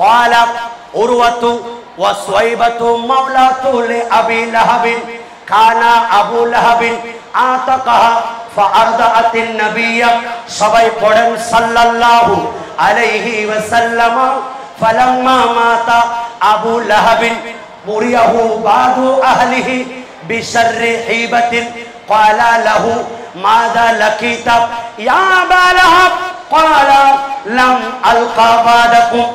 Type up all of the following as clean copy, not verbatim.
ক্বালা উরওয়াতু ওয়া সুয়াইবাতু মাওলাতু লিআবি লাহাবিন কানা আবু লাহাবিন আতাকাহা ফাআরদাআতিন নাবিয়্য। সবাই পড়েন সাল্লাল্লাহু আলাইহি ওয়াসাল্লাম। ফালাম্মা মাতা আবু লাহাবিন বুরিয়াহু বাদু আহলিহি বিশাররি হিবাতিন ক্বালা লাহু মাযা লাকিতা ইয়া আবা লাহাব ক্বালা লাম আলকা বাদাকুম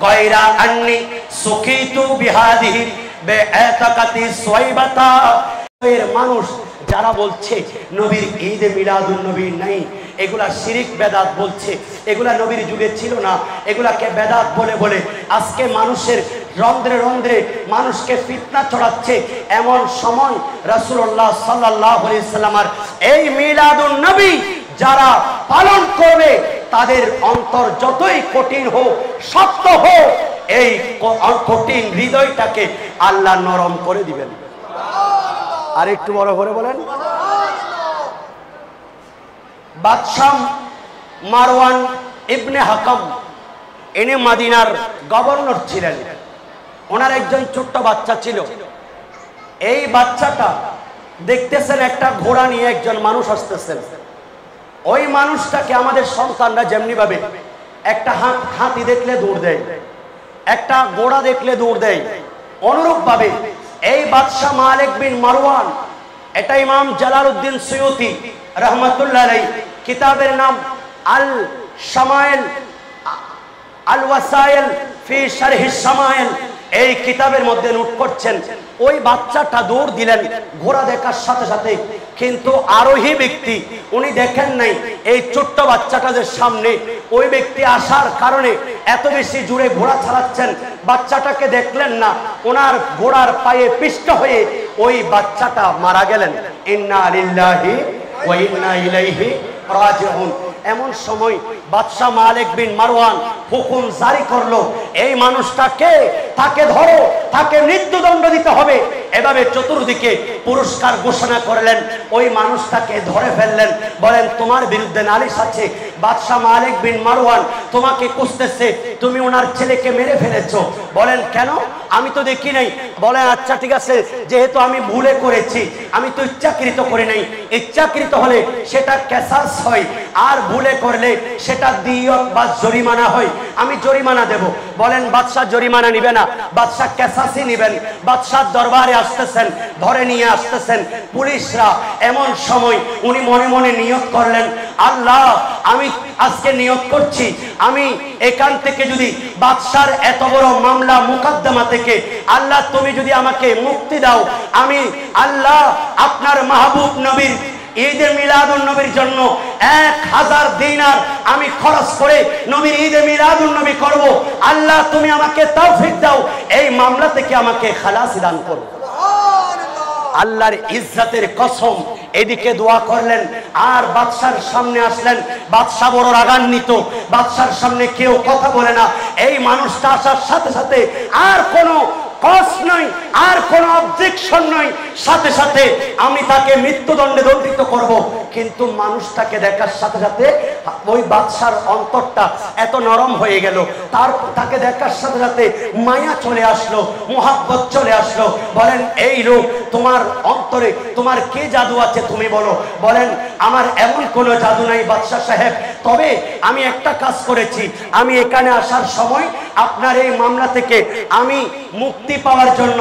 গায়রা আন্নী সুকিতু বিহাদিহি বিআতাকাতি সুয়াইবাতা। এর মানুষ যারা বলছে নবীর ঈদে মিলাদুন নবী নাই, এগুলা শিরিক বেদাত বলছে, এগুলা নবীর যুগে ছিল না, এগুলাকে বেদাত বলে বলে আজকে মানুষের রন্ধ্রে রন্ধ্রে মানুষকে ফিতনা ছড়াচ্ছে। এমন সময় রাসূলুল্লাহ সাল্লাল্লাহু আলাইহি সাল্লামের এই মিলাদুন নবী যারা পালন করবে তাদের অন্তর যতই কঠিন হোক, শক্ত হোক, এই কঠিন হৃদয়টাকে আল্লাহ নরম করে দিবেন। আর একটু বড় করে বলেন। বাদশাহ মারওয়ান ইবনে হাকাম ইনি মদিনার গভর্নর ছিলেন। ওনার একজন ছোট্ট বাচ্চা ছিল। এই বাচ্চাটা দেখতেছেন একটা ঘোড়া নিয়ে একজন মানুষ আসতেছেন। ওই মানুষটাকে আমাদের সন্তানরা যেমনি ভাবে একটা হাতি দেখলে দৌড় দেয়, একটা ঘোড়া দেখলে দৌড় দেয়, অনুরূপ ভাবে এই বাদশাহ মালিক বিন মারওয়ান, এটা ইমাম জালালউদ্দিন সুয়ুতি রহমাতুল্লাহ আলাইহি কিতাবের নাম আল শামাইল আল ওয়াসাইল ফি শারহি শামাইল, এই কিতাবের মধ্যে নোট করছেন। ওই বাচ্চাটা দৌড় দিলেন ঘোড়া দেখার সাথে সাথে, কিন্তু আরোহী ব্যক্তি উনি দেখেন নাই এই ছোট্ট বাচ্চাটাদের সামনে ওই ব্যক্তি আসার কারণে এত বেশি জোরে ঘোড়া চালাচ্ছেন, বাচ্চাটাকে দেখলেন না। ওনার ঘোড়ার পায়ে পিষ্ট হয়ে ওই বাচ্চাটা মারা গেলেন। ইন্না লিল্লাহি ওয়া ইন্না ইলাইহি রাজিউন। এমন সময় বাদশাহ মালিক বিন মারওয়ান হুকুম জারি করলো, এই মানুষটাকে তাকে ধরো, তাকে মৃত্যুদণ্ড দিতে হবে। এভাবে চতুর্দিকে পুরস্কার ঘোষণা করলেন। ওই মানুষটাকে ধরে ফেললেন, বলেন তোমার বিরুদ্ধে নালিশ আছে। বাদশাহ মালিক বিন মারওয়ান তোমাকে খুঁজতেছে, তুমি ওনার ছেলেকে মেরে ফেলেছো। বলেন কেন? আমি তো দেখি নাই। বলেন আচ্ছা ঠিক আছে, যেহেতু আমি ভুলে করেছি, আমি তো ইচ্ছাকৃত করি নাই। ইচ্ছাকৃত হলে সেটা কেসাস হয়, আর ভুলে করলে সেটা দিয়ত বা জরিমানা হয়, আমি জরিমানা দেব। বলেন বাদশাহ জরিমানা নিবে না, বাদশাহ কেসাসই নিবেন। বাদশাহ দরবারে আসতেছেন, ধরে নিয়ে আসতেছেন পুলিশরা। এমন সময় উনি মনে মনে নিয়ত করলেন, আল্লাহ আমি আজকে নিয়ত করছি, আমি এখান থেকে যদি বাদশার এত বড় মামলা মুকদ্দমা থেকে আল্লাহ তুমি যদি আমাকে মুক্তি দাও, আমি আল্লাহ আপনার মাহবুব নবীর ঈদে মিলাদুন নবীর জন্য 1000 দিনার আমি খরচ করে নবীর ঈদে মিলাদুন নবী করব। আল্লাহ তুমি আমাকে তৌফিক দাও, এই মামলা থেকে আমাকে খালাস দান করো। আল্লাহর ইজ্জতের কসম, এদিকে দোয়া করলেন আর বাদশার সামনে আসলেন। বাদশা বড় রাগান্বিত, বাদশার সামনে কেউ কথা বলে না। এই মানুষটা আসার সাথে সাথে আর কোনো কষ্ট নয়, আর কোনো অবজেকশন নয়, সাথে সাথে আমি তাকে মৃত্যুদণ্ডে দণ্ডিত করব। কিন্তু মানুষটাকে দেখার সাথে সাথে ওই বাদশার অন্তরটা এত নরম হয়ে গেল, তাকে দেখার সাথে সাথে মায়া চলে আসলো, মোহাব্বত চলে আসলো। বলেন এই লোক তোমার অন্তরে তোমার কে জাদু আছে তুমি বলো। বলেন আমার এমন কোনো জাদু নাই বাদশাহ সাহেব, তবে আমি একটা কাজ করেছি, আমি এখানে আসার সময় আপনার এই মামলা থেকে আমি মুক্তি পাওয়ার জন্য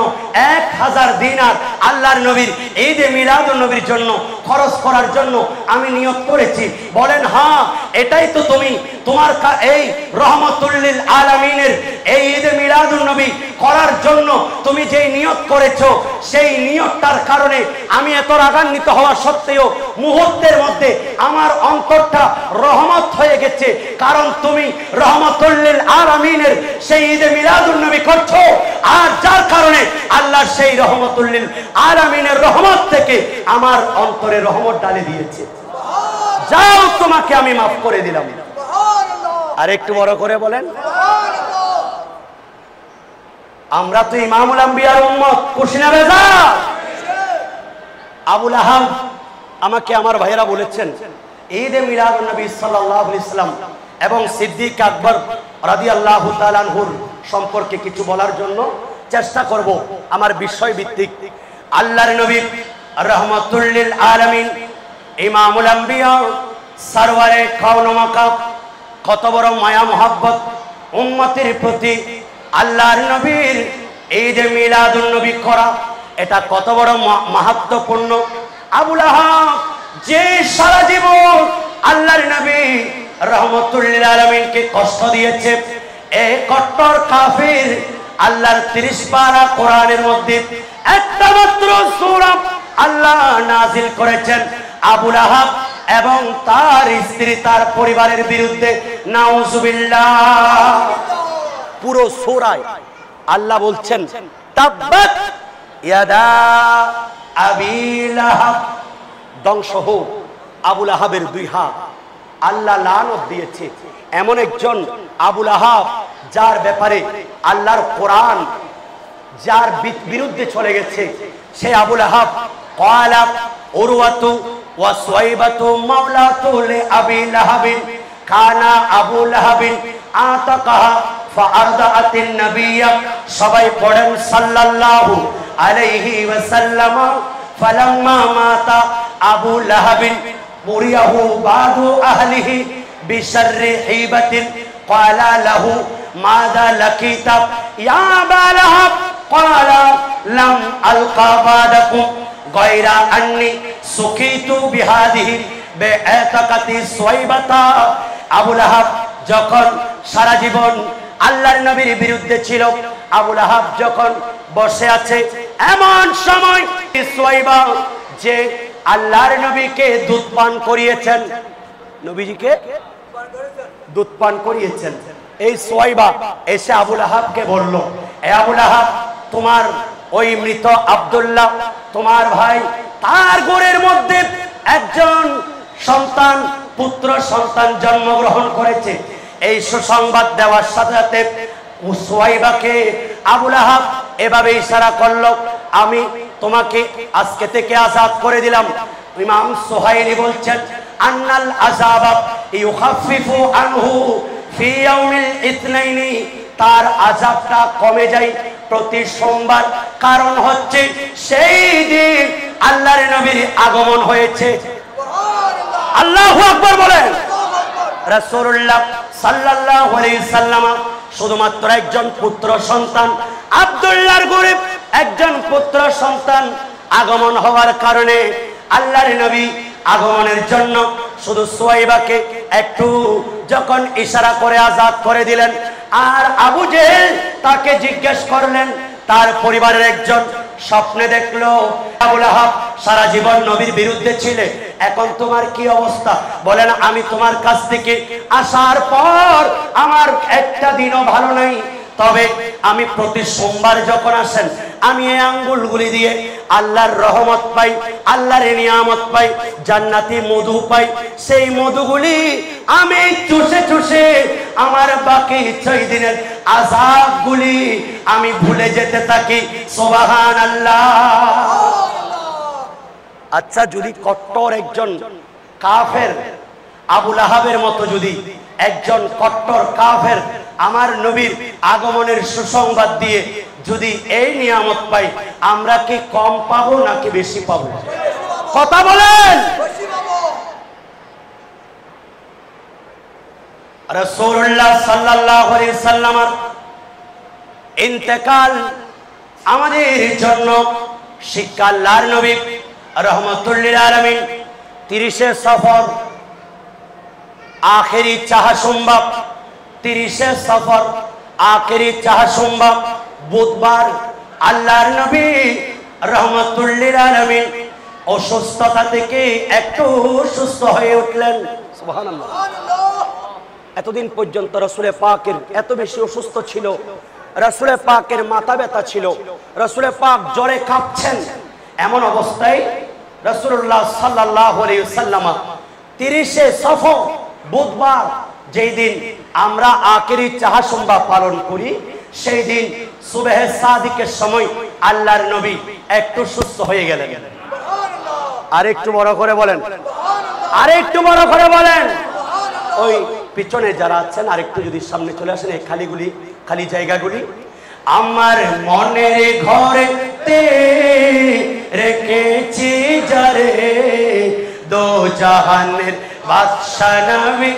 1000 দিনার আল্লাহর নবীর ঈদে মিলাদুন নবীর জন্য খরচ করার জন্য আমি নিয়ত করেছি। বলেন হ্যাঁ এটাই তো তুমি তোমার এই রহমাতুল লিল আলামিনের এই ঈদে মিলাদুন নবী করার জন্য তুমি যেই নিয়ত করেছো, সেই নিয়তটার কারণে আমি এত রাগান্বিত হওয়া সত্ত্বেও মুহূর্তের মধ্যে আমার অন্তরটা রহমত হয়ে গেছে, কারণ তুমি রহমাতুল লিল আলামিনের সেই ঈদে মিলাদুন নবী করছো। আর যার কারণে আল্লাহ সেই রহমাতুল লিল আলামিনের রহমত থেকে আমার অন্তরে রহমত ঢালে দিয়েছে। যাও তোমাকে আমি মাফ করে দিলাম। আর একটু বড় করে বলেন। আমরা তো ইমামুল আম্বিয়ার উম্মত, খুশি না বেজার? আবু লাহাব আমাকে আমার ভাইয়েরা বলেছেন ঈদে মিলাদুন নবী সাল্লাল্লাহু আলাইহি ওয়াসাল্লাম এবং সিদ্দিক আকবর রাদিয়াল্লাহু তাআলা আনহুর সম্পর্কে কিছু বলার জন্য চেষ্টা করব। আমার বিষয় ভিত্তিক। আল্লাহর নবী রহমাতুল লিল আলামিন, ইমামুল আম্বিয়া, সরওয়ারে কাওন ও মাকাম, কত বড় মায়া মোহাব্বত উম্মতের প্রতি। আল্লাহর নবীর ঈদ মিলাদুন নবী করা এটা কত বড় মাহাত্ম্যপূর্ণ। আবু লাহাব যে সারা জীবন আল্লাহর নবী রহমাতুল লিল আলামিনকে কষ্ট দিয়েছে, এই কট্টর কাফির আল্লাহর 30 পারা কোরআনের মধ্যে একটা মাত্র সূরা আল্লাহ নাজিল করেছেন আবু লাহাব এবং তার স্ত্রী তার পরিবারের বিরুদ্ধে। নাউজুবিল্লাহ। পুরো সূরায় আল্লাহ বলছেন তাব্বাত ইয়াদা আবি লাহাব, ধ্বংস হোক আবু লাহাবের 2 হাত। আল্লাহ লানত দিয়েছে এমন একজন আবু লাহাব যার ব্যাপারে আল্লাহর কোরআন যার বিরুদ্ধে চলে গেছে। সে আবু লাহাব ক্বালা উরওয়াতু ওয়া সুয়াইবাতু মাওলাতু লিআবি লাহাবিন কানা আবু লাহাবিন আতাকাহা ফাআরদাআতিন নাবিয়্যা। সবাই পড়েন সাল্লাল্লাহু আলাইহি ওয়াসাল্লাম। ফালাম্মা মাতা আবু লাহাবিন মুরিয়াহু বাদু আহলিহি বিশাররি হিবাতিন ক্বালা লাহু মাযা লাকিতা ইয়া আবা লাহাব ক্বালা লাম আলকা বাদাকুম গায়রা আন্নি সুকিতু বিহাদিহি বিআতাকাতি সুয়াইবাতা। আবু লাহাব যখন সারা জীবন আল্লাহর নবীর বিরুদ্ধে ছিল, আবু লাহাব যখন বসে আছে, এমন সময় সুয়াইবা যে আল্লাহর নবীকে দুধ পান করিয়েছেন, নবীজিকে দুধ পান করিয়েছেন, এই সুয়াইবা এসে আবু লাহাবকে বলল, এ আবু লাহাব, তোমার ওই মৃত আব্দুল্লাহ তোমার ভাই, তার ঘরের মধ্যে একজন সন্তান, পুত্র সন্তান জন্মগ্রহণ করেছে। এই সুসংবাদ দেওয়ার সাথে সাথে সুয়াইবাকে আবু লাহাব এভাবে ইশারা করলো, আমি তোমাকে আজকে থেকে আযাদ করে দিলাম। ইমাম সুহাইলি বলছেন আন্নাল আযাবা ইউখাফফিফু আনহু ফি ইয়াউমিল ইতনাইনি, তার আযাবটা কমে যায় প্রতি সোমবার। কারণ হচ্ছে সেই দিন আল্লাহর নবীর আগমন হয়েছে। আল্লাহু আকবার বলেন। রাসূলুল্লাহ সাল্লাল্লাহু আলাইহি সাল্লাম শুধুমাত্র একজন পুত্র সন্তান, আব্দুল্লাহর ঘরে একজন পুত্র সন্তান আগমন হওয়ার কারণে আল্লাহর নবী আগমনের জন্য শুধু সুয়াইবাকে একটু যখন ইশারা করে আযাদ করে দিলেন, আর আবু জেহেল তাকে জিজ্ঞেস করলেন, তার পরিবারের একজন স্বপ্নে দেখলো আবু লাহাব সারা জীবন নবীর বিরুদ্ধে ছিলে, এখন তোমার কি অবস্থা? বলেন আমি তোমার কাছ থেকে আসার পর আমার একটা দিনও ভালো নাই, তবে আমি প্রতি সোমবার যখন আসেন আমি এই আঙ্গুলগুলি দিয়ে আল্লাহর রহমত পাই, আল্লাহর নিয়ামত পাই, জান্নাতি মধু পাই। সেই মধুগুলি আমি চুষে চুষে আমার বাকি 6 দিনের আযাবগুলি আমি ভুলে যেতে থাকি। সুবহানাল্লাহ। আচ্ছা, যদি কট্টর একজন কাফের আবু লাহাবের মতো যদি একজন কট্টর কাফের আমার নবীর আগমনের সুসংবাদ দিয়ে যদি এই নিয়ামত পাই, আমরা কি কম পাবো নাকি বেশি পাবো? কথা বলেন। রাসূলুল্লাহ সাল্লাল্লাহু আলাইহি সাল্লামের ইন্তেকাল আমাদের জন্য শিক্ষা। আল্লাহর নবী রহমাতুল লিল আলামিন 30 সফর আখেরি চাহসুম্বা, 30 সফর আখেরি চাহসুম্বা বুধবার আল্লাহর নবী রহমাতুল লিল আলামিন অসুস্থতা থেকে একটু সুস্থ হয়ে উঠলেন। সুবহানাল্লাহ। এতদিন পর্যন্ত রাসূলে পাকের এত বেশি অসুস্থ ছিল, রাসূলে পাকের মাথা ব্যথা ছিল, রাসূলে পাক জ্বরে কাঁপছেন। এমন অবস্থায় রাসূলুল্লাহ সাল্লাল্লাহু আলাইহি ওয়াসাল্লাম 30 সফর বুধবার, যেই দিন আমরা আখেরি চাহসুম্বা পালন করি, সেই দিন সুবহে সাদিকের সময় আল্লাহর নবী একটু সুস্থ হয়ে গেলেন। আর একটু বড় করে বলেন, আর একটু বড় করে বলেন। ওই পিছনে যারা আছেন আরেকটু যদি সামনে চলে আসেন এই খালি জায়গাগুলি। আমার মনের ঘরেতে রেখেছি যারে দো জাহানের বাদশা নবী,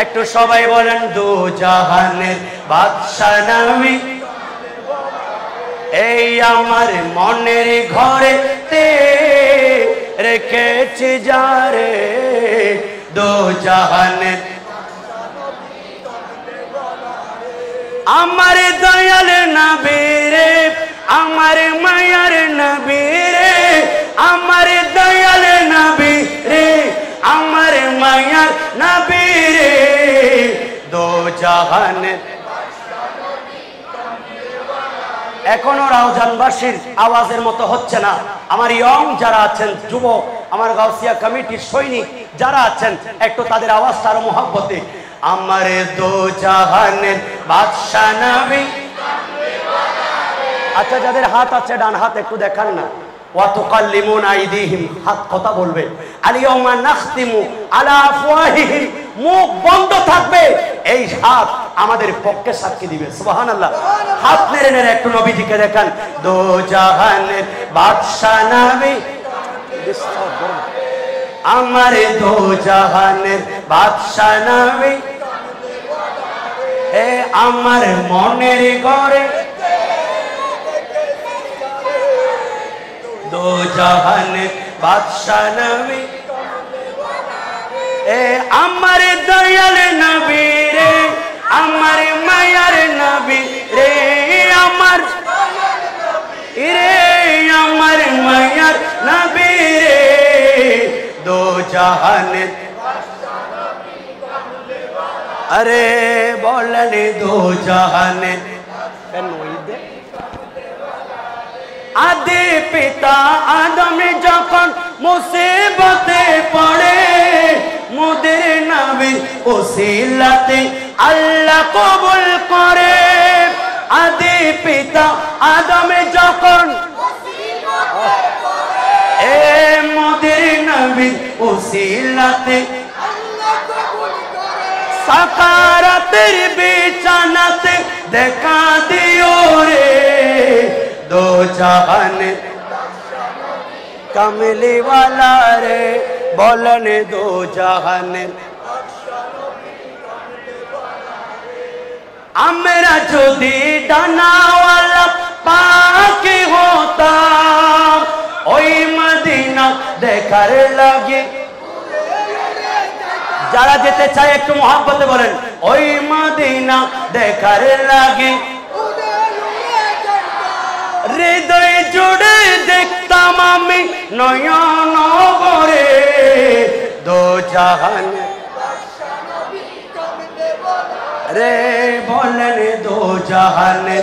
একটু সবাই বলেন দো জাহানের বাদশা নবী। এই আমার মনের ঘরেতে রেখেছি যারে দো জাহানের, আমার দয়াল নবী রে, আমার মায়ার নবী রে, আমার দয়াল নবী রে, আমার মায়ার নবী রে দো জাহানের। এখনো রাউজানবাসীর আওয়াজের মতো হচ্ছে না। আমার ইয়ং যারা আছেন, যুব, আমার গাউসিয়া কমিটির সৈনিক যারা আছেন, একটু তাদের আওয়াজটা আরো মহব্বতে। আমার দো জাহানের বাদশা নবী। আচ্ছা, যাদের হাত আছে ডান হাত একটু দেখান না। ওয়া তুকাল্লিমুনা আইদিহিম, হাত কথা বলবে। আলিয়াউমা নাখতিমু আলা আফওয়াহিহিম, মুখ বন্ধ থাকবে। এই হাত আমাদের পক্ষে সাক্ষী দিবে। সুবহানাল্লাহ। হাত নেড়ে নেড়ে একটু নবীজিকে দেখান। দো জাহানের বাদশা নবী, আমার দো জাহানের বাদশা নবী। এ আমার মনের ঘরে দো জাহানের বাদশা নবী। এ আমার দয়াল নবী রে, আমার মায়ার নবী রে, আমার রে, আমার মায়ার নবী রে দো জাহানের। আরে বলেন দো জাহানের। আদি পিতা আদম যখন মুসিবতে পড়ে, মুদের নবীর ওসিলাতে আল্লাহ কবুল করে। আদি পিতা আদম যখন এ মুদের নবীর ওসিলাতে সাকারাতের বিছানাতে দেখা দিও রে দো জাহানের কামলি ওয়ালা রে, বলেন দো জাহানের। আমরা যদি ডানাওয়ালা পাখি হতাম, ওই মদিনা দেখার লাগে। যারা যেতে চায় একটু মহব্বতে বলেন, ওই মদিনা দেখার লাগে। হৃদয় জুড়ে দেখতাম আমি নয়ন ভরে দো জাহান রে, বলেন দো জাহানে।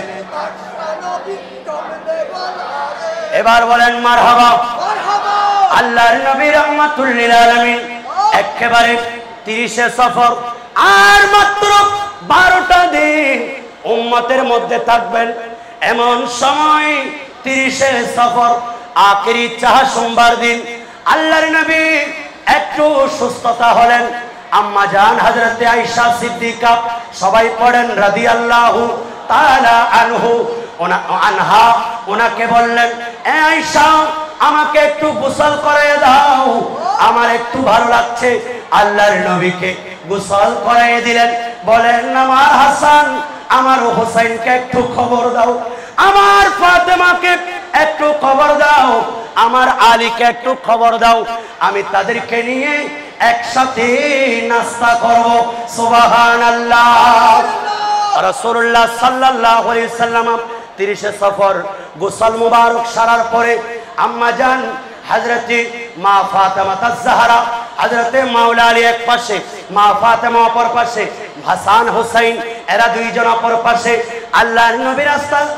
এবার বলেন মারহাবা। আল্লাহর নবী রাহমাতুল লিল আলামিন একেবারে 30 সফর, আর মাত্র 12টা দিন উম্মতের মধ্যে থাকবেন। এমন সময় 30 সফর আখেরি সোমবার দিন আল্লাহর নবী একটু সুস্থতা হলেন। আম্মা জান হযরতে আয়েশা সিদ্দিকা, সবাই পড়েন রাদিয়াল্লাহু তাআলা আনহা, ওনাকে বললেন, এ আয়েশা আমাকে একটু গোসল করায় দাও, আমার একটু ভালো লাগছে। আল্লাহর নবীকে গোসল করায় দিলেন। বলেন, আমার হাসান আমার হোসেনকে একটু খবর দাও, আমার ফাতেমাকে একটু খবর দাও, আমার আলীকে একটু খবর দাও, আমি তাদেরকে নিয়ে একসাথে নাস্তা করব। সুবহানাল্লাহ। রাসূলুল্লাহ সাল্লাল্লাহু আলাইহি সাল্লাম 30 সফর গোসল মুবারক সারার পরে আম্মা জান হযরতে মা ফাতেমা তাজ-জাহরা, হযরতে মাওলা আলী এক পাশে, মা ফাতেমা অপর পাশে, হাসান হুসাইন এরা দুইজন অপর পাশে। আল্লাহর নবী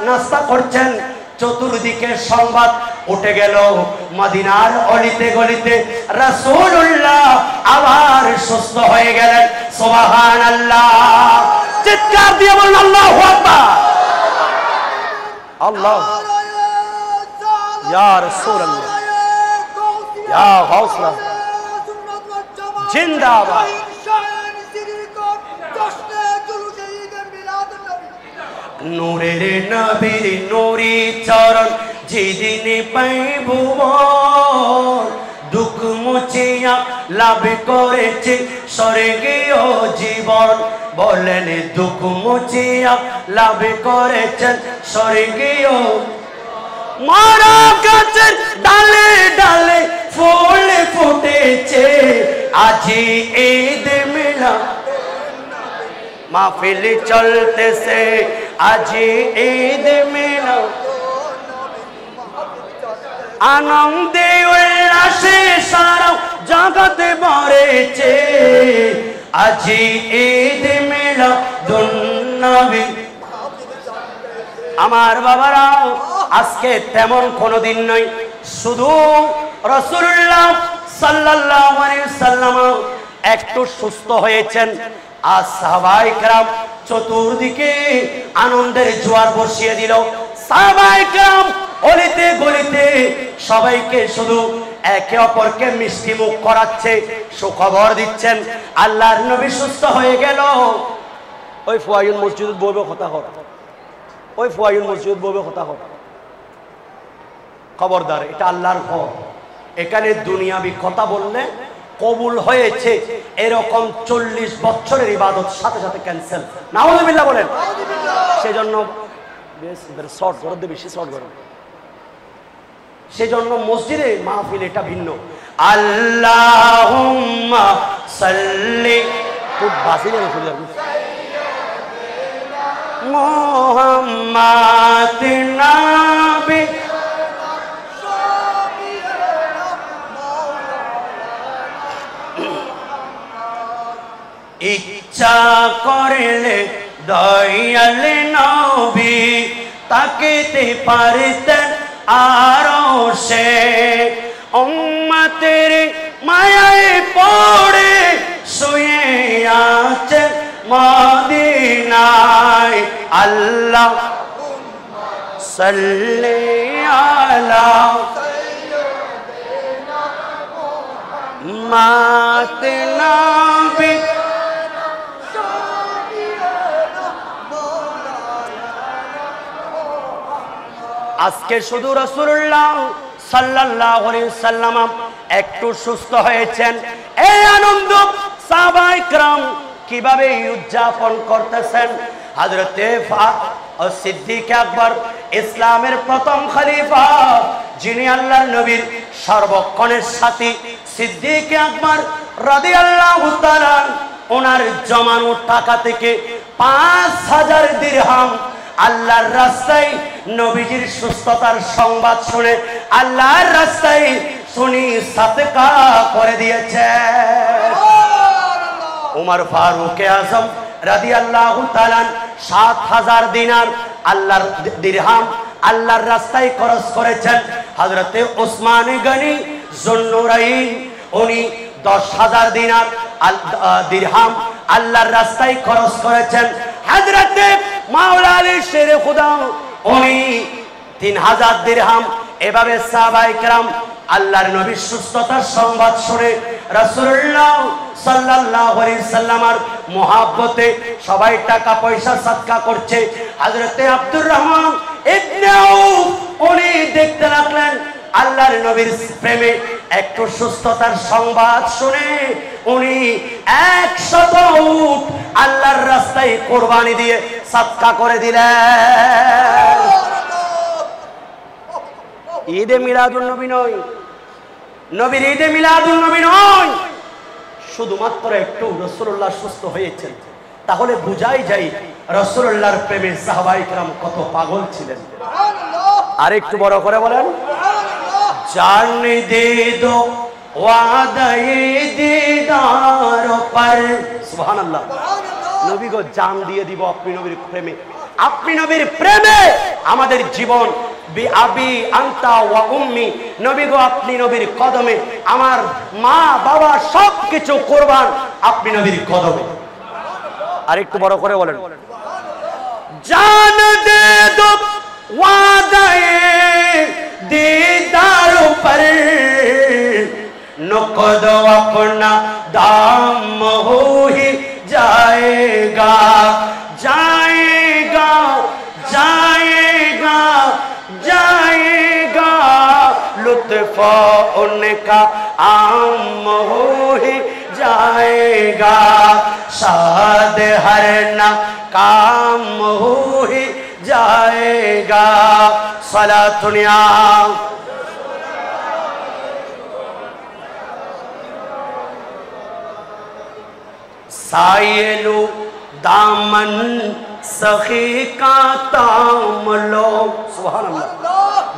নাস্তা করছেন। চতুর্দিকে সংবাদ উঠে গেল, মদিনার অলিতে গলিতে রাসূলুল্লাহ আবার সুস্থ হয়ে গেলেন। সুবহানাল্লাহ। চিৎকার দিয়ে বলুন আল্লাহু আকবার। আল্লাহ ইয়া রাসূলুল্লাহ ইয়া গাউসুল্লাহ জিন্দাবাদ। নূরের নবীর নুরি চরণ যেদিনে পাইব দুঃখ মুছিয়া লাভ করেছে স্বর্গীয় জীবন। বলেন দুঃখ মুছিয়া লাভ করেছেন স্বর্গীয়। মারা গাছের ডালে ডালে ফুল ফুটেছে আজি ঈদ মিলাদ মাহফিল চলতেছে আজি ঈদ মিলাদ আনন্দে উল্লাসে সারা জগৎ ভরেছে আজি ঈদ মিলাদুন নবী। আমার বাবারা আজকে তেমন কোনো দিন নয়, শুধু রাসূলুল্লাহ সাল্লাল্লাহু আলাইহি সাল্লাম একটু সুস্থ হয়েছেন আর সাহাবায়ে কেরাম চতুর্দিকে আনন্দের জোয়ার বসিয়ে দিল। সাহাবায়ে কেরাম অলিতে গলিতে সবাইকে শুধু একে অপরকে মিষ্টি মুখ করাচ্ছে, সুখবর দিচ্ছেন আল্লাহর নবী সুস্থ হয়ে গেল। ওই ফুয়াইল মসজিদ বলবে কথা হোক, ওই ফুয়াইল মসজিদ বলবে কথা হোক, খবরদার, এটা আল্লাহর ঘর। এখানে দুনিয়াবি কথা বললে কবুল হয়েছে এরকম 40 বছরের ইবাদত সাথে সাথে ক্যান্সেল। নাউযুবিল্লাহ বলেন। সেজন্য শর্ট করে দেবে, বেশি শর্ট করে, সেজন্য মসজিদে মাহফিল এটা ভিন্ন। আল্লাহুম্মা সাল্লি, খুব বাসি যেন শুনে যাবে, মুহাম্মাদ নবী ইচ্ছা করলে দয়াল নবী তাকিতে পারতেন আরশে, উম্মতের মায়ায় পড়ে শুয়ে আছেন মদিনায়। আল্লাহ সাল্লি আলা মুহাম্মাদ নবী। আজকে শুধু রাসূলুল্লাহ সাল্লাল্লাহু আলাইহি সাল্লাম একটু সুস্থ হয়েছেন, এই আনন্দ সাহাবায়ে কেরাম কিভাবে উদযাপন করতেছেন। হযরতে সিদ্দিক আকবর ইসলামের প্রথম খলিফা, যিনি আল্লাহর নবীর সর্বক্ষণের সাথী, সিদ্দিক আকবর রাদিয়াল্লাহু তাআলা ওনার জমানো টাকা থেকে 5000 দিরহাম আল্লাহর রাস্তায় নবীজির সুস্থতার সংবাদ শুনে আল্লাহর রাস্তায় শুনি সাদকা করে দিয়েছে। উমর ফারুক আজম রাদিয়াল্লাহু তাআলা 7000 দিনার আল্লাহর দিরহাম আল্লাহর রাস্তায় খরচ করেছেন। হযরতে ওসমান গনি যুন্নুরাইন উনি 10000 দিনার দিরহাম আল্লাহর রাস্তায় খরচ করেছেন। হযরতে মাওলা আলী শেরে খুদা উনি 3000 দিরহাম। এভাবে সাহাবায়ে কেরাম আল্লাহর নবীর সুস্থতার সংবাদ শুনে রাসূলুল্লাহ সাল্লাল্লাহু আলাইহি সাল্লামের মহব্বতে সবাই টাকা পয়সা সাদকা করছে। হযরতে আব্দুর রহমান ইবনে আউফ উনি দেখতে লাগলেন আল্লাহর নবীর প্রেমে একটু সুস্থতার সংবাদ শুনে উনি 100 উট আল্লাহর রাস্তায় কুরবানি দিয়ে সাদকা করে দিলেন। ঈদে মিলাদুন নবী নয়, নবীর ঈদে মিলাদুন নবী নয়, শুধুমাত্র একটু রাসূলুল্লাহ সুস্থ হয়েছেন, তাহলে বুঝাই যায় রাসূলুল্লাহর প্রেমে সাহাবায়ে কেরাম কত পাগল ছিলেন। আর একটু বড় করে বলেন, জান দে দো ওয়াদায়ে দিদার পর। সুবহানাল্লাহ। নবী গো জান দিয়ে দিব আপনি নবীর প্রেমে, আপনি নবীর প্রেমে আমাদের জীবন। বি আবি আনতা ওয়া উম্মি, নবী গো আপনি নবীর কদমে আমার মা বাবা সবকিছু কুরবান আপনি নবীর কদমে। আর একটু বড় করে বলেন, জান দে দো ওয়াদায়ে दीदार पर नक़द अपना दाम हो ही जाएगा, जाएगा लुत्फ़ उनका आम हो ही जाएगा, शाद हर ना काम हो ही जाएगा। सलातुनिया सायलू दामन सखी का ताम लो, सुभान अल्लाह।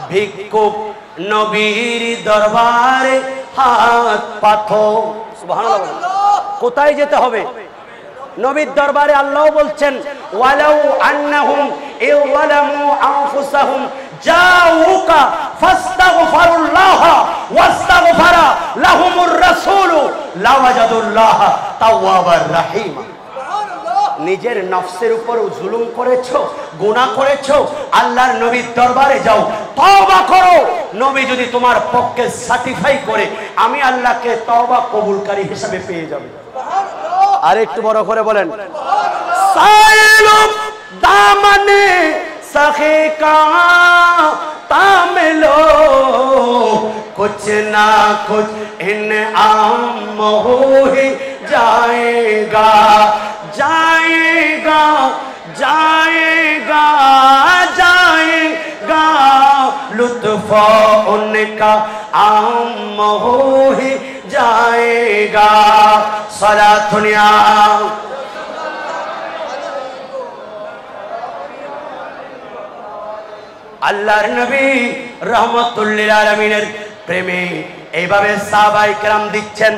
भिक्षुक नबीर दरबारे हाथ पाथो, सुभान अल्लाह। কোথায় যেতে হবে? নবীর দরবারে। আল্লাহ বলছেন ওয়ালাউ আন্নাহুম ইযলামু আনফুসাহুম জাউকা ফাস্তাগফিরুল্লাহ ওয়াস্তাগফারা লাহুমুর রাসূল লাওয়াজাদুল্লাহ তাওয়াবার রহিম। নিজের নফসের উপর জুলুম করেছো, গুনাহ করেছো, আল্লাহর নবীর দরবারে যাও, তওবা করো। নবী যদি তোমার পক্ষে সার্টিফাই করে, আমি আল্লাহকে তওবা কবুলকারী হিসেবে পেয়ে যাব। আর একটু বড় করে বলেন সাইলু দামানে সখে কা তামলো, कुछ ना कुछ इनाम हो ही जाएगा, जाएगा जाएगा जाएगा, लुत्फ़ उनका आम हो ही जाएगा। सलातुनिया আল্লাহর নবী রহমতুল্লিল আলামিনের প্রেমে এইভাবে সাহাবায়ে কেরাম দিচ্ছেন।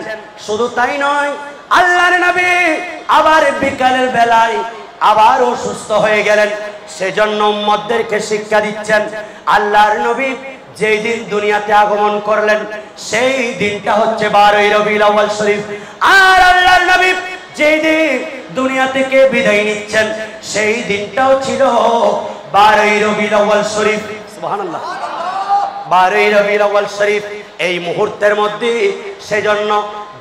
শুধু তাই নয়, আল্লাহর নবী আবার বিকালের বেলায় আবার অসুস্থ হয়ে গেলেন। সেজন্য উম্মতদেরকে শিক্ষা দিচ্ছেন। আল্লাহর নবী যেই দিন দুনিয়াতে আগমন করলেন সেই দিনটা হচ্ছে 12ই রবিউল আউয়াল শরীফ। আর আল্লাহর নবী যেই দিন দুনিয়া থেকে বিদায় নিচ্ছেন সেই দিনটাও ছিল 12ই রবিউল আউয়াল শরীফ। সুবহানাল্লাহ। 12ই রবিউল আউয়াল শরীফ এই মুহূর্তের মধ্যে, সেজন্য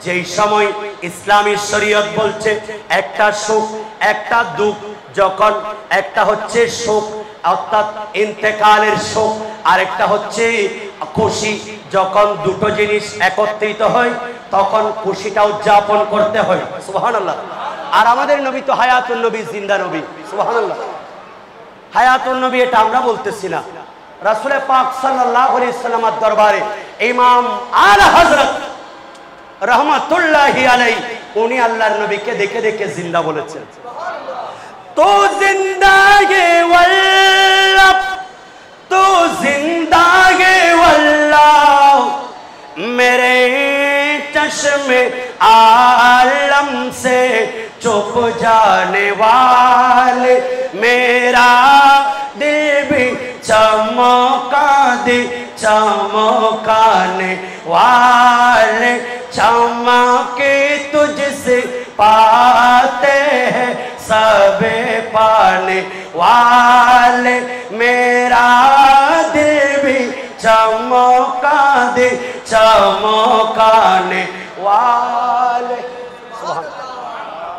যেই সময় ইসলামী শরীয়ত বলছে একটা সুখ একটা দুঃখ, যখন একটা হচ্ছে সুখ অর্থাৎ ইন্তেকালের শোক, আর একটা হচ্ছে খুশি, যখন দুটো জিনিস একত্রিত হয় তখন খুশিটা উদযাপন করতে হয়। সুবহানাল্লাহ। আর আমাদের নবী তো হায়াতুন নবী, জিন্দা নবী। সুবহানাল্লাহ। হায়াতুন নবী এটা আমরা বলতেছি না, রাসূল পাক সাল্লাল্লাহু আলাইহি ওয়াসাল্লামের দরবারে ইমাম আলা হযরত রহমাতুল্লাহি আলাইহি উনি আল্লাহর নবীকে দেখে দেখে জিন্দা বলেছেন। তো জিন্দাগে ওয়াল্লাহ, তো জিন্দাগে ওয়াল্লাহ, মেরে চশমে आलम से चुप जाने वाले, मेरा दिल भी चमका दे चमकाने वाले, चमके तुझसे पाते हैं सबे पाने वाले, मेरा दिल भी चमका दे चमकाने वाले।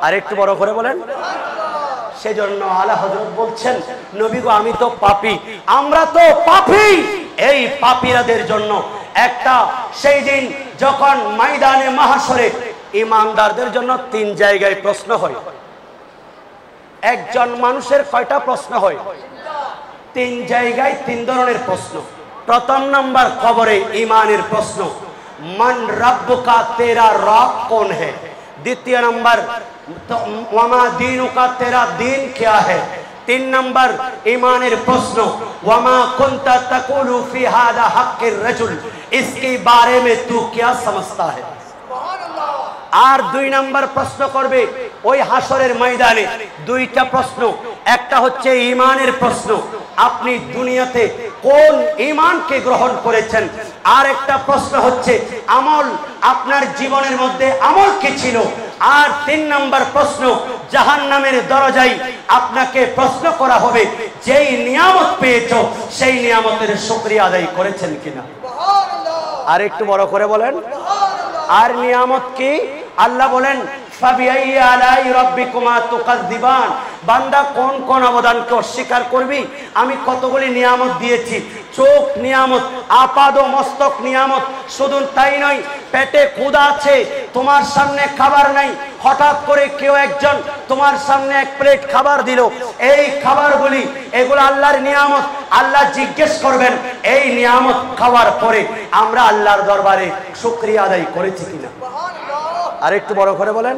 আর একটু বড় করে বলেন। সেজন্য আলা হযরত বলছেন নবী গো আমি তো পাপী, আমরা তো পাপী। এই পাপীরাদের জন্য একটা সেই দিন যখন ময়দানে মাহশরে ঈমানদারদের জন্য 3 জায়গায় প্রশ্ন হয়। একজন মানুষের কয়টা প্রশ্ন হয়? 3 জায়গায় 3 ধরনের প্রশ্ন। প্রথম নাম্বার কবরে ঈমানের প্রশ্ন, মান রব্বুকা, তেরা রব कौन है। দ্বিতীয় নাম্বার ওয়ামা দীনুকা, তেরা দিন क्या है। 3 নাম্বার ঈমানের প্রশ্ন, ওয়ামা কুনতা তাকুলু ফি হাদা হক্কির রাজুল, इसके बारे में तू क्या समझता है। আর 2 নাম্বার প্রশ্ন করবে ওই হাসরের ময়দানে। 2টা প্রশ্ন, একটা হচ্ছে ঈমানের প্রশ্ন, আপনি দুনিয়াতে কোন ঈমানকে গ্রহণ করেছেন। আর একটা প্রশ্ন হচ্ছে আমল, আপনার জীবনের মধ্যে আমল কি ছিল। আর 3 নাম্বার প্রশ্ন, জাহান্নামের দরজায় আপনাকে প্রশ্ন করা হবে যেই নিয়ামত পেয়েছো সেই নিয়ামতের শুকরিয়া আদায় করেছেন কিনা। আর একটু বড় করে বলেন। আর নিয়ামত কি? আল্লাহ বলেন ফাবিআইয়ি আলাই রাব্বিকুমা তুকাযযিবান। বান্দা কোন কোন অবদানকে অস্বীকার করবি? আমি কতগুলি নিয়ামত দিয়েছি। চোখ নিয়ামত, আপাদ মস্তক নিয়ামত। শুধু তাই নয়, পেটে ক্ষুধা আছে, তোমার সামনে খাবার নাই, হঠাৎ করে কেউ একজন তোমার সামনে এক প্লেট খাবার দিল, এই খাবারগুলি এগুলো আল্লাহর নিয়ামত। আল্লাহ জিজ্ঞেস করবেন এই নিয়ামত খাওয়ার পরে আমরা আল্লাহর দরবারে শুকরিয়া আদায় করেছি কিনা। আর একটু বড় করে বলেন।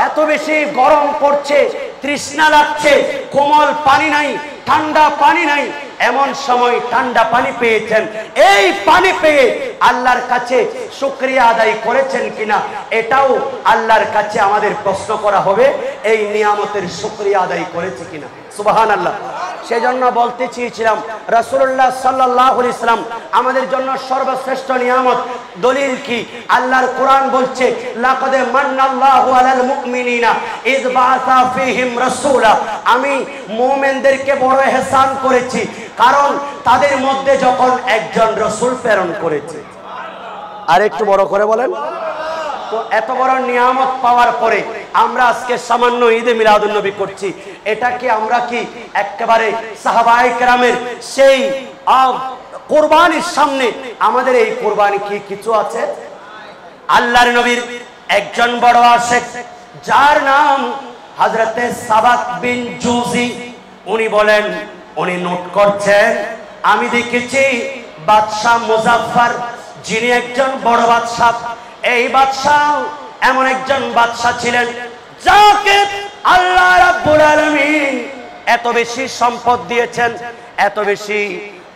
এত বেশি গরম পড়ছে, তৃষ্ণা লাগছে, কোমল পানি নাই, ঠান্ডা পানি নাই, এমন সময় ঠান্ডা পানি পেয়েছেন, এই পানি পেয়ে আল্লাহর কাছে শুকরিয়া আদায় করেছেন কিনা, এটাও আল্লাহর কাছে আমাদের প্রশ্ন করা হবে, এই নিয়ামতের শুকরিয়া আদায় করেছে কিনা। সুবহানাল্লাহ। সেজন্য বলতে চেয়েছিলাম রাসূলুল্লাহ সাল্লাল্লাহু আলাইহি ওয়াসাল্লাম আমাদের জন্য সর্বশ্রেষ্ঠ নিয়ামত। দলিল কি? আল্লাহর কোরআন বলছে লাকাদ মান্নাল্লাহু আলাল মুমিনিনা ইয বাআসা ফীহিম রাসূলা। আমি মুমিনদেরকে বড় ইহসান করেছি, কারণ তাদের মধ্যে যখন একজন রাসূল প্রেরণ করেছে। আর একটু বড় করে বলেন। তো এত বড় নিয়ামত পাওয়ার পরে আমরা আজকে সামান্য ঈদে মিলাদুন নবী করছি, এটা কি আমরা কি একেবারে সাহাবায়ে কেরামের সেই কুরবানির সামনে আমাদের এই কুরবানি কি কিছু আছে? আল্লাহর নবীর একজন বড় আশিক যার নাম হযরতে সাবাত বিন জুজি, উনি বলেন, উনি নোট করছেন, আমি দেখেছি বাদশা মুজাফফর, যিনি একজন বড় বাদশা, এই বাদশা এমন একজন বাদশা ছিলেন যাকে আল্লাহ রাব্বুল আলামিন এত বেশি সম্পদ দিয়েছেন, এত বেশি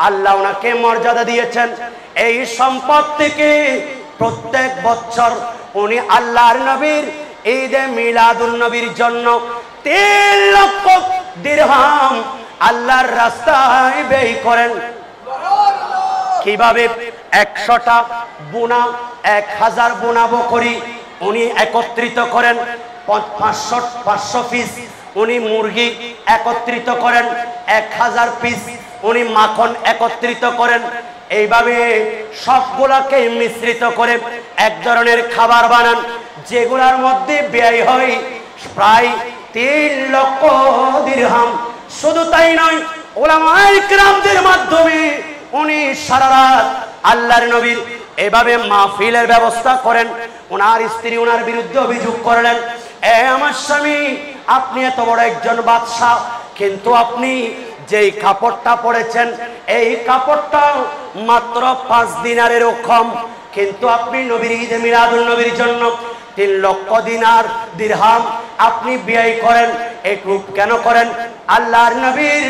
আল্লাহ ওনাকে মর্যাদা দিয়েছেন। এই সম্পদ থেকে প্রত্যেক বছর উনি আল্লাহর নবীর ঈদে মিলাদুন নবীর জন্য 3 লক্ষ দিরহাম আল্লাহর রাস্তায় ব্যয় করেন। কিভাবে? 100টা বুনা, 1000 বুনা বকরি উনি একত্রিত করেন, 500 পিস উনি মুরগি একত্রিত করেন, 1000 পিস উনি মাখন একত্রিত করেন। এইভাবে সবগুলাকে মিশ্রিত করে এক ধরনের খাবার বানান, যেগুলার মধ্যে ব্যয় হয় প্রায় 3 লক্ষ দিরহাম। শুধু তাই নয়, উলামায়ে কিরামদের মাধ্যমে উনি সারা রাত আল্লাহর নবীর এভাবে মাহফিলের ব্যবস্থা করেন। ওনার স্ত্রী ওনার বিরুদ্ধে অভিযোগ করলেন, এ আমার স্বামী, আপনি এত বড় একজন বাদশা, কিন্তু আপনি যেই কাপড়টা পরেছেন এই কাপড়টা মাত্র 5 দিনারেরও কম, কিন্তু আপনি নবীর ঈদে মিলাদুন নবীর জন্য 3 লক্ষ দিনার দিরহাম আপনি ব্যয় করেন। এই রূপ কেন করেন? আল্লাহর নবীর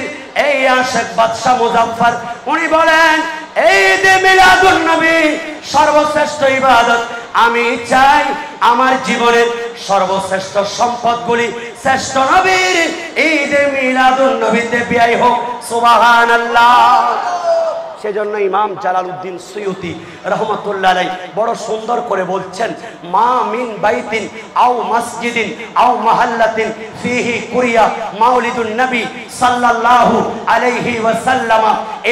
এই আশিক বাদশা মুজাফফর উনি বলেন, এই ঈদে মিলাদুন নবী সর্বশ্রেষ্ঠ ইবাদত, আমি চাই আমার জীবনের সর্বশ্রেষ্ঠ সম্পদগুলি শ্রেষ্ঠ নবীর ঈদে মিলাদুন নবীতে ব্যয় হোক। সুবহানাল্লাহ। সেজন্য ইমাম জালালউদ্দিন সুয়ুতি রহমাতুল্লাহ আলাইহি বড় সুন্দর করে বলছেন, মা মিন বাইতিন আও মসজিদিন আও মাহাল্লাতিন ফিহি কুরিয়া মাউলিদুন নবী সাল্লাল্লাহু আলাইহি ওয়াসাল্লাম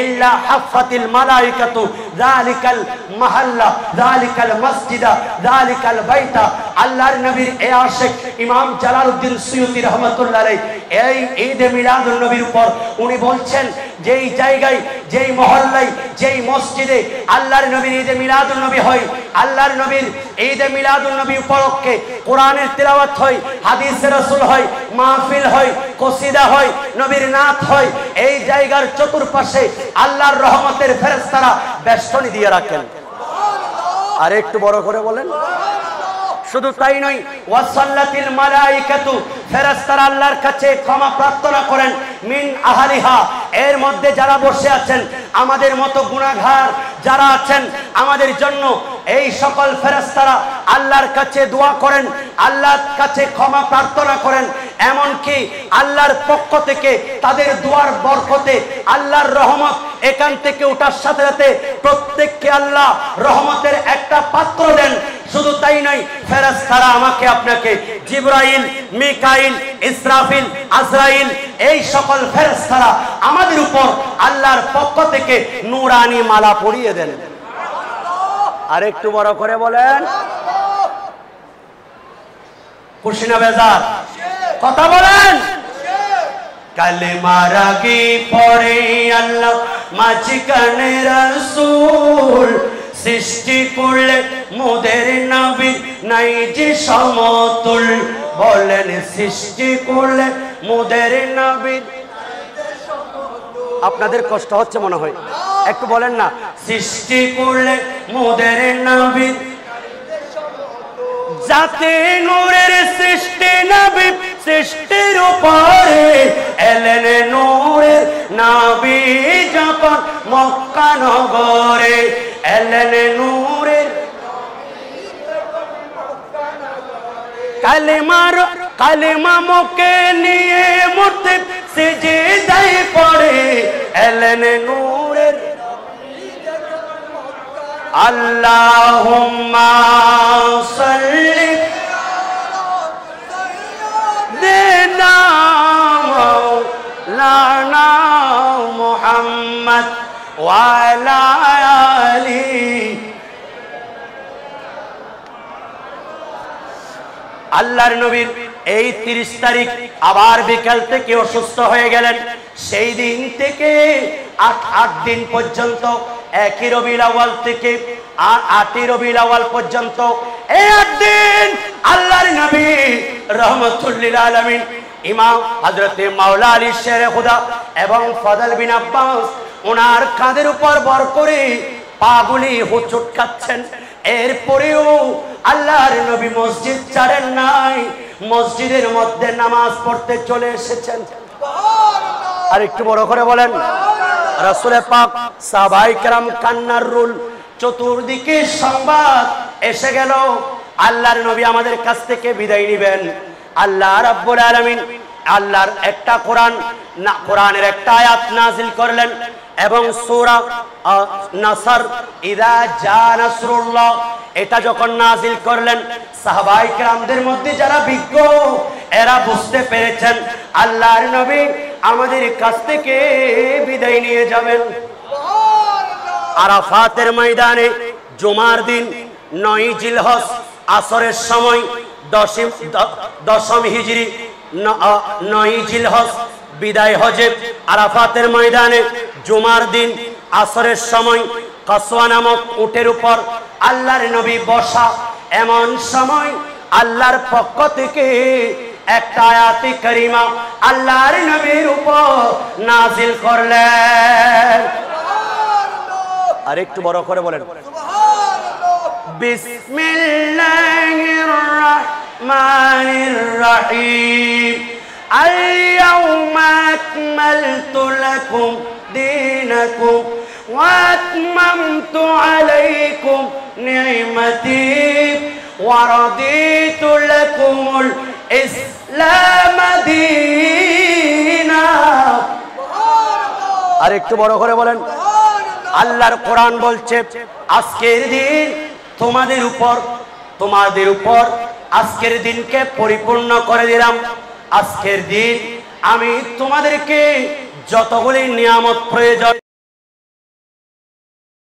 ইল্লা হাফাতিল মালাইকাতু যালিকাল মাহাল্লা যালিকাল মসজিদা যালিকাল বাইতা। আল্লাহর নবীর এই আশিক ইমাম জালালউদ্দিন সুয়ুতি রহমাতুল্লাহ আলাইহি এই ঈদে মিলাদুন নবীর উপর উনি বলছেন, যেই জায়গায়, যেই মহল্লায়, যেই মসজিদে আল্লাহর নবীর ঈদে মিলাদুন নবী হয়, আল্লাহর নবীর ঈদে মিলাদুন নবী উপলক্ষে কোরআনের তিলাওয়াত হয়, হাদিসে রাসূল হয়, মাহফিল হয়, কসিদা হয়, নবীর নাত হয়, এই জায়গার চতুর্পাশে আল্লাহর রহমতের ফেরেশতারা বেষ্টনী দিয়ে রাখেন। আর একটু বড় করে বলেন। শুধু তাই নয়, ওয়াসাল্লাতিল মালাইকাতু, ফেরেশতারা আল্লাহর কাছে ক্ষমা প্রার্থনা করেন, মিন আহলিহা, এর মধ্যে যারা বসে আছেন আমাদের মতো গুনাহগার যারা আছেন আমাদের জন্য, এই সকল ফেরেশতারা আল্লাহর কাছে দোয়া করেন, আল্লাহর কাছে ক্ষমা প্রার্থনা করেন। এমনকি আল্লাহর পক্ষ থেকে তাদের দোয়ার বরকতে আল্লাহর রহমত এখান থেকে ওঠার সাথে সাথে প্রত্যেককে আল্লাহ রহমতের একটা পাত্র দেন। শুধু তাই নয়, ফেরেশতারা আমাকে আপনাকে জিবরাইল, মিকাইল, ইসরাফিল, আজরাইল, এই সকল ফেরেশতারা আমাদের উপর আল্লাহর পক্ষ থেকে নূরানি মালা পরিয়ে দেন। আর একটু বড় করে বলেন। খুশি না বেজার? কথা বলেন। কালেমার আগে পড়ে আল্লাহ মাঝখানে রাসূল, সৃষ্টি করলে মোদের নবী নাই যে সমতুল। বলেন সৃষ্টি করলে মোদের নবী। আপনাদের কষ্ট হচ্ছে মনে হয়, একটু বলেন না। সৃষ্টি করলে মোদের নবী, যাতে নূরের সৃষ্টি নবী, সৃষ্টির উপরে এলেন নূরের নবী যখন মক্কা নগরে। এলেন নূরের কালিমা মুখে নিয়ে মুর্তি সিজদায় পড়ে। এলেন নূরের আল্লাহুম্মা সাল্লি দেনা মাওলানা মুহাম্মদ ওয়া আলা আলি। আল্লাহর নবীর এই 30 তারিখ আবার বিকাল থেকে অসুস্থ হয়ে গেলেন। সেই দিন থেকে 8 দিন পর্যন্ত, 1 রবিউল আউয়াল থেকে 8 রবিউল আউয়াল পর্যন্ত এই 8 দিন আল্লাহর নবী রাহমাতুল লিল আলামিন ইমাম হযরত মাওলা আলী শেরে খুদা এবং ফজল বিন আব্বাস ওনার কাঁধের উপর ভর করে পাগুলি হুচুট খাচ্ছেন। এরপরেও আল্লাহর নবী মসজিদ ছাড়েন নাই, মসজিদের মধ্যে নামাজ পড়তে চলে এসেছেন। আর একটু বড় করে বলেন রাসূল পাক সাহাবায়ে কেরাম কান্নার রুল। চতুর্দিকে সংবাদ এসে গেল আল্লাহর নবী আমাদের কাছ থেকে বিদায় নেবেন। আল্লাহ রাব্বুল আলামিন আল্লাহর একটা কোরআনের একটা আয়াত নাযিল করলেন এবং সূরা নাসর ইযা জা নাসরুল্লাহ এটা যখন নাযিল করলেন, সাহাবায়ে কেরামদের মধ্যে যারা বিজ্ঞ এরা বুঝতে পেরেছেন আল্লাহর নবী আমাদের কাছ থেকে বিদায় নিয়ে যাবেন। আরাফাতের ময়দানে জুমার দিন 9 জিলহজ আসরের সময়, দশম হিজরি 9 জিলহজ বিদায় হজে আরাফাতের ময়দানে জুমার দিন আসরের সময় কসওয়া নামক উটের উপর আল্লাহর নবী বসা। এমন সময় আল্লাহর পক্ষ থেকে একটা আয়াতে কারিমা আল্লাহর নবীর উপর নাজিল করলেন। আর একটু বড় করে বলেন বিসমিল্লাহির রাহমানির রহিম। আল-ইয়াওমা আকমালতু লাকুম দীনাকুম ওয়া আতমামতু আলাইকুম নি'মাতি ওয়া রাদিতু লাকুমুল ইসলাম দীনা। আর একটু বড় করে বলেন আল্লাহর কোরআন বলছে আজকের দিন তোমাদের উপর আজকের দিনকে পরিপূর্ণ করে দিলাম। আজকের দিন আমি তোমাদেরকে যতগুলি নিয়ামত প্রয়োজন